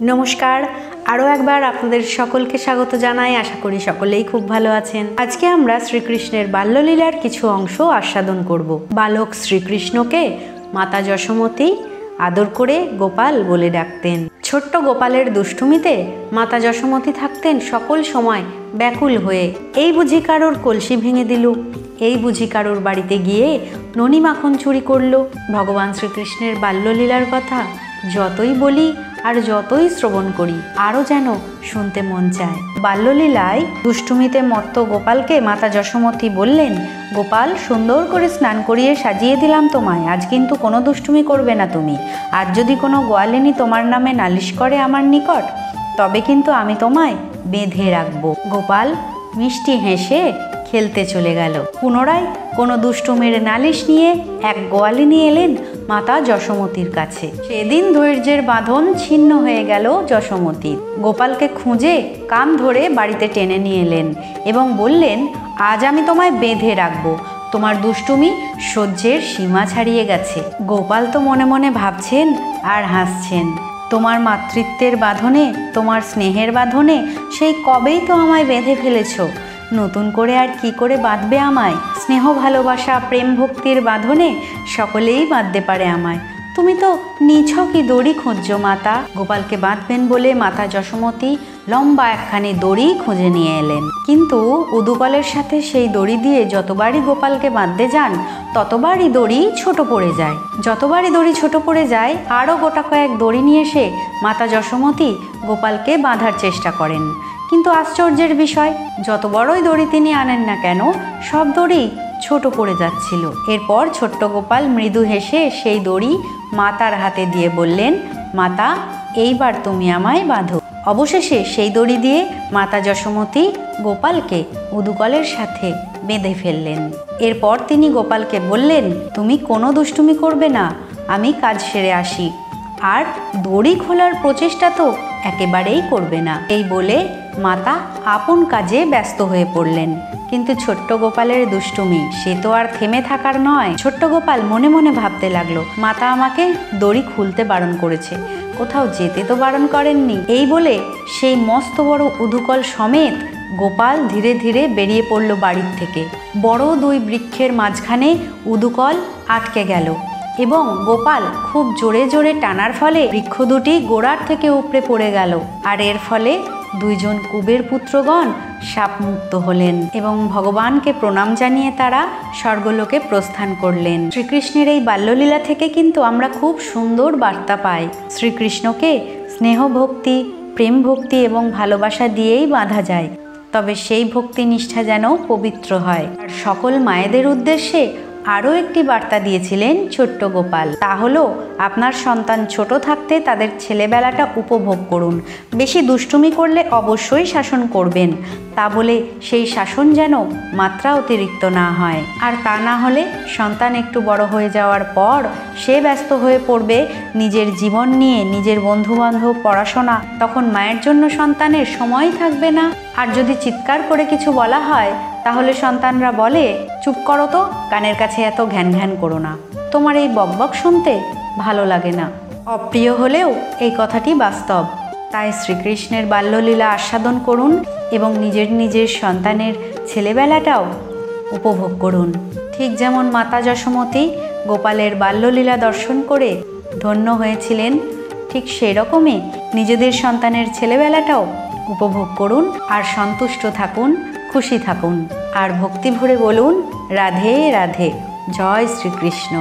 নমস্কার, আরও একবার আপনাদের সকলকে স্বাগত জানাই। আশা করি সকলেই খুব ভালো আছেন। আজকে আমরা শ্রীকৃষ্ণের বাল্যলীলার কিছু অংশ আস্বাদন করব। বালক শ্রীকৃষ্ণকে মাতা যশোমতী আদর করে গোপাল বলে ডাকতেন। ছোট্ট গোপালের দুষ্টুমিতে মাতা যশোমতী থাকতেন সকল সময় ব্যাকুল হয়ে। এই বুঝি কারোর কলসি ভেঙে দিল, এই বুঝি কারোর বাড়িতে গিয়ে ননি মাখন চুরি করলো। ভগবান শ্রীকৃষ্ণের বাল্যলীলার কথা যতই বলি আর যতই শ্রবণ করি আরও যেন শুনতে মন চায়। বাল্যলীলায় দুষ্টুমিতে মত্ত গোপালকে মাতা যশোমতী বললেন, গোপাল, সুন্দর করে স্নান করিয়ে সাজিয়ে দিলাম তোমায়, আজ কিন্তু কোনো দুষ্টুমি করবে না তুমি। আজ যদি কোনো গোয়ালিনী তোমার নামে নালিশ করে আমার নিকট, তবে কিন্তু আমি তোমায় বেঁধে রাখবো। গোপাল মিষ্টি হেসে খেলতে চলে গেল। পুনরায় কোনো দুষ্টুমির নালিশ নিয়ে এক গোয়ালিনী এলেন মাতা যশোমতীর কাছে। সেদিন ধৈর্যের বাঁধন ছিন্ন হয়ে গেল যশোমতীর। গোপালকে খুঁজে কান ধরে বাড়িতে টেনে নিয়ে এলেন এবং বললেন, আজ আমি তোমায় বেঁধে রাখবো, তোমার দুষ্টুমি সহ্যের সীমা ছাড়িয়ে গেছে। গোপাল তো মনে মনে ভাবছেন আর হাসছেন, তোমার মাতৃত্বের বাঁধনে, তোমার স্নেহের বাঁধনে সেই কবেই তো আমায় বেঁধে ফেলেছ, নতুন করে আর কি করে বাঁধবে আমায়? স্নেহ ভালোবাসা প্রেম ভক্তির বাঁধনে সকলেই বাঁধতে পারে আমায়, তুমি তো নিছকই দড়ি খুঁজছো মাতা। গোপালকে বাঁধবেন বলে মাতা যশোমতী লম্বা একখানি দড়ি খুঁজে নিয়ে এলেন। কিন্তু উদুকলের সাথে সেই দড়ি দিয়ে যতবারই গোপালকে বাঁধতে যান ততবারই দড়ি ছোট পড়ে যায়। যতবারই দড়ি ছোট পড়ে যায় আরও গোটা কয়েক দড়ি নিয়ে এসে মাতা যশোমতী গোপালকে বাঁধার চেষ্টা করেন। কিন্তু আশ্চর্যের বিষয়, যত বড়ই দড়ি তিনি আনেন না কেন সব দড়ি ছোট পড়ে যাচ্ছিল। এরপর ছোট্ট গোপাল মৃদু হেসে সেই দড়ি মাতার হাতে দিয়ে বললেন, মাতা, এইবার তুমি আমায় বাঁধো। অবশেষে সেই দড়ি দিয়ে মাতা যশোমতী গোপালকে উদুকলের সাথে বেঁধে ফেললেন। এরপর তিনি গোপালকে বললেন, তুমি কোনো দুষ্টুমি করবে না, আমি কাজ সেরে আসি, আর দড়ি খোলার প্রচেষ্টা তো একেবারেই করবে না। এই বলে মাতা আপন কাজে ব্যস্ত হয়ে পড়লেন। কিন্তু ছোট্ট গোপালের দুষ্টুমি সে তো আর থেমে থাকার নয়। ছোট্ট গোপাল মনে মনে ভাবতে লাগলো, মাতা আমাকে দড়ি খুলতে বারণ করেছে, কোথাও যেতে তো বারণ করেননি। এই বলে সেই মস্ত বড় উদুকল সমেত গোপাল ধীরে ধীরে বেরিয়ে পড়ল বাড়ির থেকে। বড় দুই বৃক্ষের মাঝখানে উদুকল আটকে গেল এবং গোপাল খুব জোরে জোরে টানার ফলে বৃক্ষ দুটি গোড়ার থেকে উপড়ে পড়ে গেল। আর এর ফলে দুইজন কুবের পুত্রগণ শাপমুক্ত হলেন এবং ভগবানকে প্রণাম জানিয়ে তারা স্বর্গলোকে প্রস্থান করলেন। শ্রীকৃষ্ণের এই বাল্যলীলা থেকে কিন্তু আমরা খুব সুন্দর বার্তা পাই। শ্রীকৃষ্ণকে স্নেহ ভক্তি, প্রেম ভক্তি এবং ভালোবাসা দিয়েই বাঁধা যায়, তবে সেই ভক্তি নিষ্ঠা যেন পবিত্র হয়। আর সকল মায়েদের উদ্দেশ্যে আরও একটি বার্তা দিয়েছিলেন ছোট্ট গোপাল, তা হলো আপনার সন্তান ছোট থাকতে তাদের ছেলেবেলাটা উপভোগ করুন, বেশি দুষ্টুমি করলে অবশ্যই শাসন করবেন, তা বলে সেই শাসন যেন মাত্রা অতিরিক্ত না হয়। আর তা না হলে সন্তান একটু বড় হয়ে যাওয়ার পর সে ব্যস্ত হয়ে পড়বে নিজের জীবন নিয়ে, নিজের বন্ধুবান্ধব, পড়াশোনা, তখন মায়ের জন্য সন্তানের সময় থাকবে না। আর যদি চিৎকার করে কিছু বলা হয় তাহলে সন্তানরা বলে, চুপ করো তো, কানের কাছে এত ঘ্যান ঘ্যান করো না, তোমার এই বকবক শুনতে ভালো লাগে না। অপ্রিয় হলেও এই কথাটি বাস্তব। তাই শ্রীকৃষ্ণের বাল্যলীলা আস্বাদন করুন এবং নিজের নিজের সন্তানের ছেলেবেলাটাও উপভোগ করুন। ঠিক যেমন মাতা যশোমতী গোপালের বাল্যলীলা দর্শন করে ধন্য হয়েছিলেন, ঠিক সেরকমই নিজেদের সন্তানের ছেলেবেলাটাও উপভোগ করুন আর সন্তুষ্ট থাকুন, খুশি থাকুন। আর ভক্তি ভরে বলুন, রাধে রাধে, জয় শ্রীকৃষ্ণ।